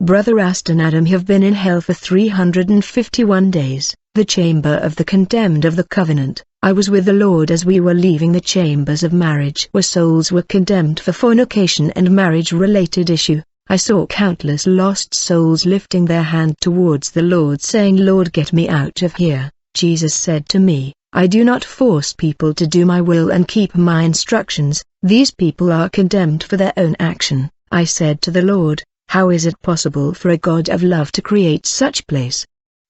Brother Aston Adam have been in hell for 351 days, the chamber of the condemned of the covenant. I was with the Lord as we were leaving the chambers of marriage where souls were condemned for fornication and marriage-related issue. I saw countless lost souls lifting their hand towards the Lord saying, "Lord, get me out of here." Jesus said to me, "I do not force people to do my will and keep my instructions. These people are condemned for their own action." I said to the Lord, "How is it possible for a God of love to create such place?"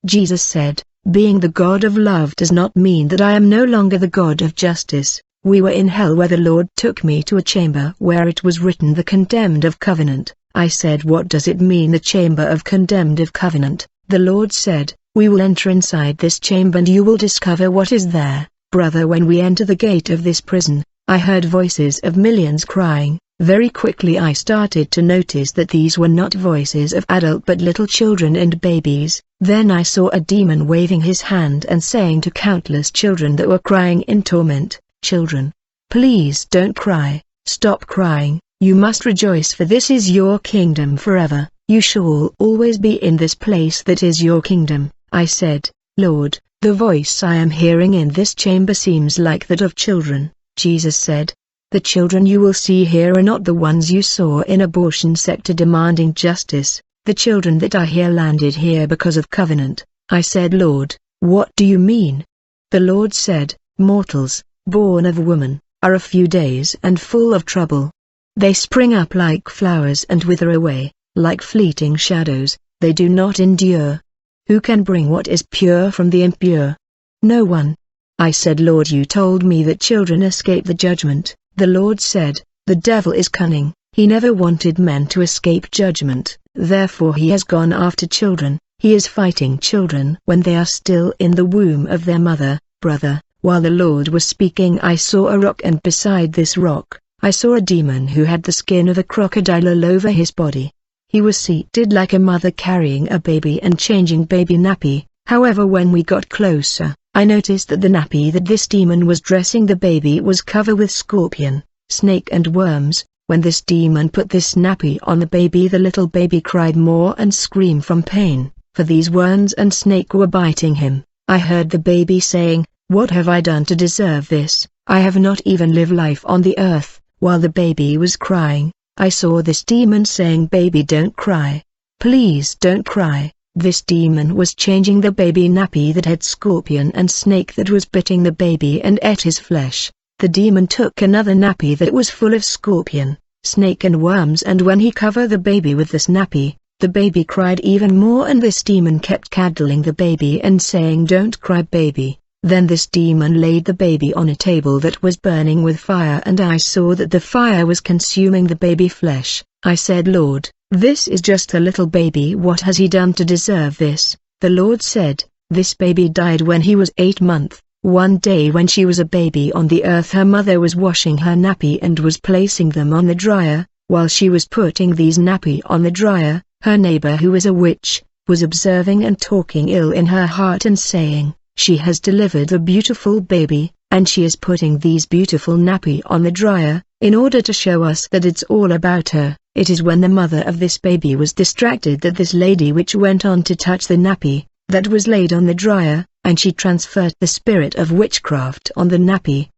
Jesus said, "Being the God of love does not mean that I am no longer the God of justice." We were in hell where the Lord took me to a chamber where it was written the condemned of covenant. I said, "What does it mean, the chamber of condemned of covenant?" The Lord said, "We will enter inside this chamber and you will discover what is there." Brother, when we enter the gate of this prison, I heard voices of millions crying. Very quickly I started to notice that these were not voices of adult but little children and babies. Then I saw a demon waving his hand and saying to countless children that were crying in torment, "Children, please don't cry, stop crying, you must rejoice, for this is your kingdom forever, you shall always be in this place that is your kingdom." I said, "Lord, the voice I am hearing in this chamber seems like that of children." Jesus said, "The children you will see here are not the ones you saw in abortion sector demanding justice. The children that I hear landed here because of covenant." I said, "Lord, what do you mean?" The Lord said, "Mortals, born of woman, are a few days and full of trouble. They spring up like flowers and wither away, like fleeting shadows, they do not endure. Who can bring what is pure from the impure? No one." I said, "Lord, you told me that children escape the judgment." The Lord said, "The devil is cunning, he never wanted men to escape judgment, therefore he has gone after children, he is fighting children when they are still in the womb of their mother." Brother, while the Lord was speaking, I saw a rock, and beside this rock, I saw a demon who had the skin of a crocodile all over his body. He was seated like a mother carrying a baby and changing baby nappy. However, when we got closer, I noticed that the nappy that this demon was dressing the baby was covered with scorpion, snake and worms. When this demon put this nappy on the baby, the little baby cried more and screamed from pain, for these worms and snake were biting him. I heard the baby saying, "What have I done to deserve this? I have not even lived life on the earth." While the baby was crying, I saw this demon saying, "Baby, don't cry. Please don't cry." This demon was changing the baby nappy that had scorpion and snake that was biting the baby and ate his flesh. The demon took another nappy that was full of scorpion, snake and worms, and when he covered the baby with this nappy, the baby cried even more, and this demon kept cuddling the baby and saying, "Don't cry, baby." Then this demon laid the baby on a table that was burning with fire, and I saw that the fire was consuming the baby flesh. I said, "Lord, this is just a little baby, what has he done to deserve this?" The Lord said, "This baby died when he was 8 months. One day when she was a baby on the earth, her mother was washing her nappy and was placing them on the dryer. While she was putting these nappy on the dryer, her neighbor, who was a witch, was observing and talking ill in her heart and saying, 'She has delivered a beautiful baby, and she is putting these beautiful nappy on the dryer, in order to show us that it's all about her.' It is when the mother of this baby was distracted that this lady witch went on to touch the nappy that was laid on the dryer, and she transferred the spirit of witchcraft on the nappy.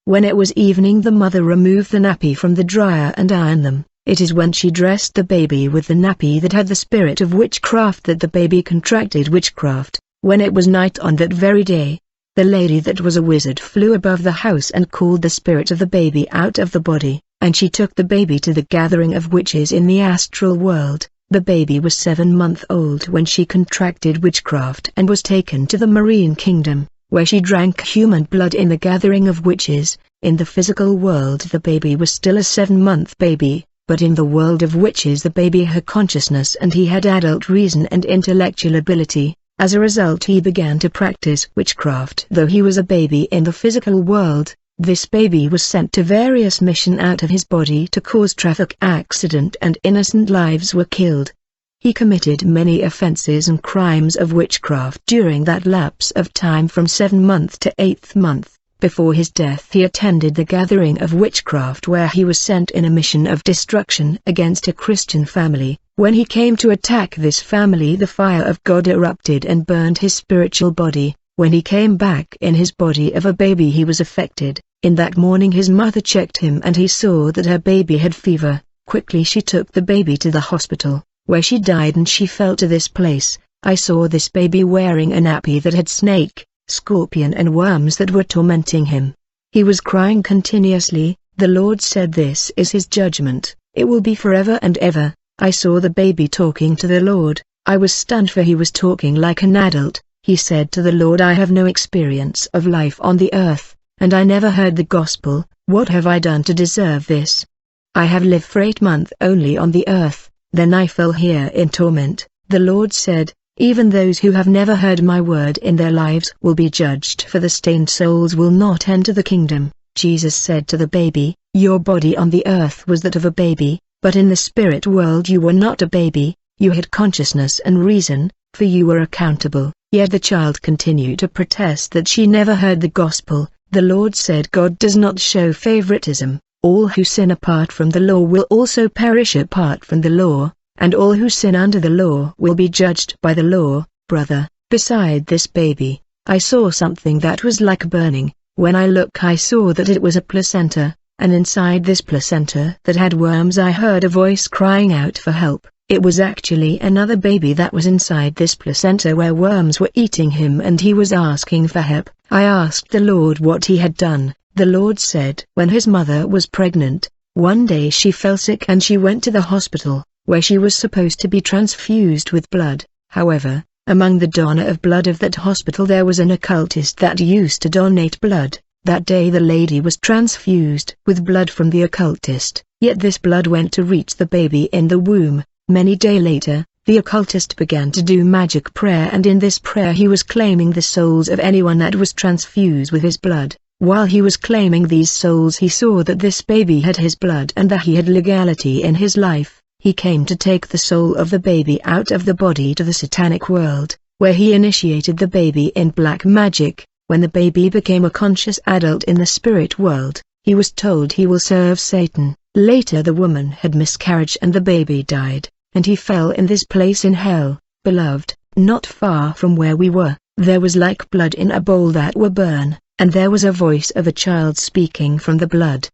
When it was evening, the mother removed the nappy from the dryer and ironed them. It is when she dressed the baby with the nappy that had the spirit of witchcraft that the baby contracted witchcraft. When it was night on that very day, the lady that was a wizard flew above the house and called the spirit of the baby out of the body, and she took the baby to the gathering of witches in the astral world. The baby was 7 months old when she contracted witchcraft and was taken to the marine kingdom, where she drank human blood in the gathering of witches. In the physical world the baby was still a 7-month baby, but in the world of witches the baby had consciousness and he had adult reason and intellectual ability. As a result, he began to practice witchcraft. Though he was a baby in the physical world, this baby was sent to various missions out of his body to cause traffic accident, and innocent lives were killed. He committed many offenses and crimes of witchcraft during that lapse of time from 7th month to 8th month. Before his death he attended the gathering of witchcraft where he was sent in a mission of destruction against a Christian family. When he came to attack this family, the fire of God erupted and burned his spiritual body. When he came back in his body of a baby, he was affected. In that morning his mother checked him and he saw that her baby had fever. Quickly she took the baby to the hospital, where she died, and she fell to this place. I saw this baby wearing a nappy that had snake, scorpion and worms that were tormenting him. He was crying continuously. The Lord said, this is his judgment, it will be forever and ever. I saw the baby talking to the Lord. I was stunned, for he was talking like an adult. He said to the Lord, I have no experience of life on the earth, and I never heard the gospel. What have I done to deserve this? I have lived for 8 months only on the earth, then I fell here in torment. The Lord said, even those who have never heard my word in their lives will be judged, for the stained souls will not enter the kingdom. Jesus said to the baby, your body on the earth was that of a baby, but in the spirit world you were not a baby, you had consciousness and reason, for you were accountable. Yet the child continued to protest that she never heard the gospel. The Lord said, God does not show favoritism. All who sin apart from the law will also perish apart from the law, and all who sin under the law will be judged by the law. Brother, beside this baby, I saw something that was like burning. When I looked, I saw that it was a placenta, and inside this placenta that had worms I heard a voice crying out for help. It was actually another baby that was inside this placenta where worms were eating him, and he was asking for help. I asked the Lord what he had done. The Lord said, when his mother was pregnant, one day she fell sick and she went to the hospital, where she was supposed to be transfused with blood. However, among the donor of blood of that hospital there was an occultist that used to donate blood. That day the lady was transfused with blood from the occultist, yet this blood went to reach the baby in the womb. Many days later, the occultist began to do magic prayer, and in this prayer he was claiming the souls of anyone that was transfused with his blood. While he was claiming these souls, he saw that this baby had his blood and that he had legality in his life. He came to take the soul of the baby out of the body to the satanic world, where he initiated the baby in black magic. When the baby became a conscious adult in the spirit world, he was told he will serve Satan. Later the woman had miscarriage and the baby died, and he fell in this place in hell. Beloved, not far from where we were, there was like blood in a bowl that were burn, and there was a voice of a child speaking from the blood,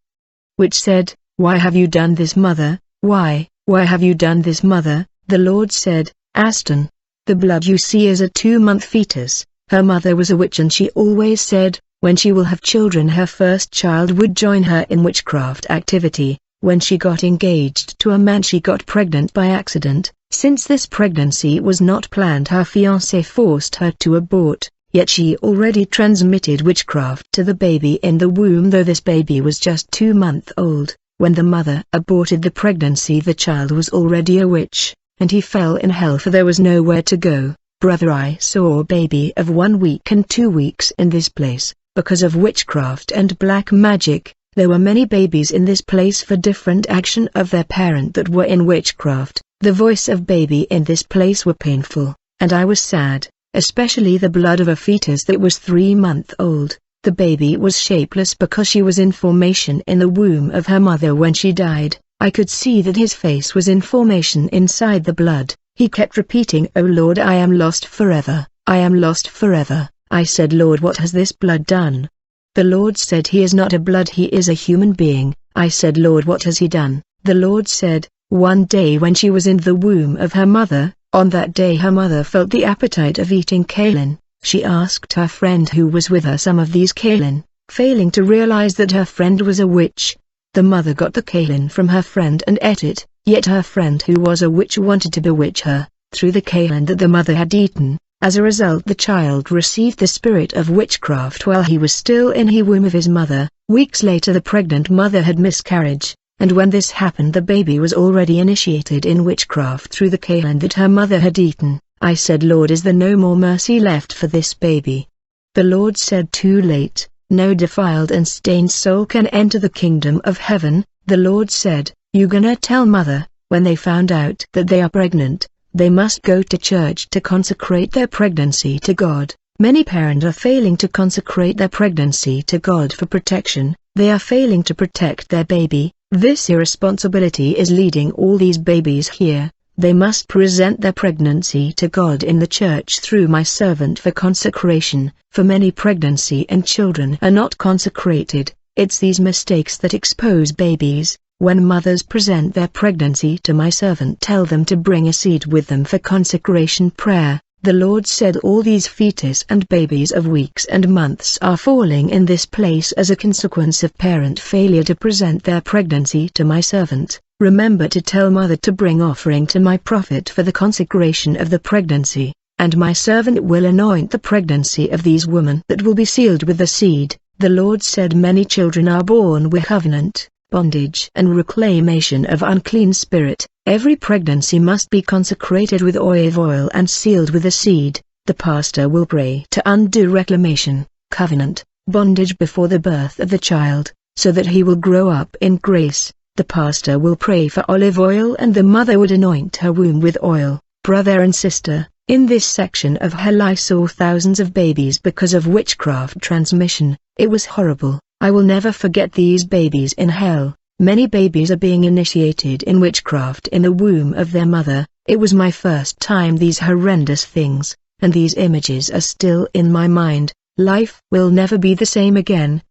which said, why have you done this, mother? Why have you done this, mother? The Lord said, Aston, the blood you see is a 2-month fetus. Her mother was a witch, and she always said, when she will have children her first child would join her in witchcraft activity. When she got engaged to a man, she got pregnant by accident. Since this pregnancy was not planned, her fiancé forced her to abort, yet she already transmitted witchcraft to the baby in the womb, though this baby was just 2 months old. When the mother aborted the pregnancy, the child was already a witch, and he fell in hell, for there was nowhere to go. Brother, I saw a baby of 1 week and 2 weeks in this place, because of witchcraft and black magic. There were many babies in this place for different action of their parent that were in witchcraft. The voice of baby in this place were painful, and I was sad, especially the blood of a fetus that was 3 months old. The baby was shapeless because she was in formation in the womb of her mother when she died. I could see that his face was in formation inside the blood. He kept repeating, "Oh Lord, I am lost forever, I am lost forever." I said, "Lord, what has this blood done?" The Lord said, "He is not a blood, he is a human being." I said, "Lord, what has he done?" The Lord said, "One day when she was in the womb of her mother, on that day her mother felt the appetite of eating kaolin. She asked her friend who was with her some of these kaolin, failing to realize that her friend was a witch. The mother got the kaolin from her friend and ate it, yet her friend who was a witch wanted to bewitch her, through the kaolin that the mother had eaten. As a result, the child received the spirit of witchcraft while he was still in the womb of his mother. Weeks later the pregnant mother had miscarriage, and when this happened the baby was already initiated in witchcraft through the kaolin that her mother had eaten. I said, "Lord, is there no more mercy left for this baby?" The Lord said, "Too late, no defiled and stained soul can enter the kingdom of heaven." The Lord said, "You gonna tell mother, when they found out that they are pregnant, they must go to church to consecrate their pregnancy to God." Many parents are failing to consecrate their pregnancy to God for protection. They are failing to protect their baby. This irresponsibility is leading all these babies here. They must present their pregnancy to God in the church through my servant for consecration, for many pregnancy and children are not consecrated. It's these mistakes that expose babies. When mothers present their pregnancy to my servant, tell them to bring a seed with them for consecration prayer. The Lord said all these fetus and babies of weeks and months are falling in this place as a consequence of parent failure to present their pregnancy to my servant. Remember to tell mother to bring offering to my prophet for the consecration of the pregnancy, and my servant will anoint the pregnancy of these women that will be sealed with the seed. The Lord said many children are born with covenant, bondage and reclamation of unclean spirit. Every pregnancy must be consecrated with olive oil and sealed with the seed. The pastor will pray to undo reclamation, covenant, bondage before the birth of the child, so that he will grow up in grace. The pastor will pray for olive oil and the mother would anoint her womb with oil. Brother and sister, in this section of hell I saw thousands of babies because of witchcraft transmission. It was horrible. I will never forget these babies in hell. Many babies are being initiated in witchcraft in the womb of their mother. It was my first time these horrendous things, and these images are still in my mind. Life will never be the same again.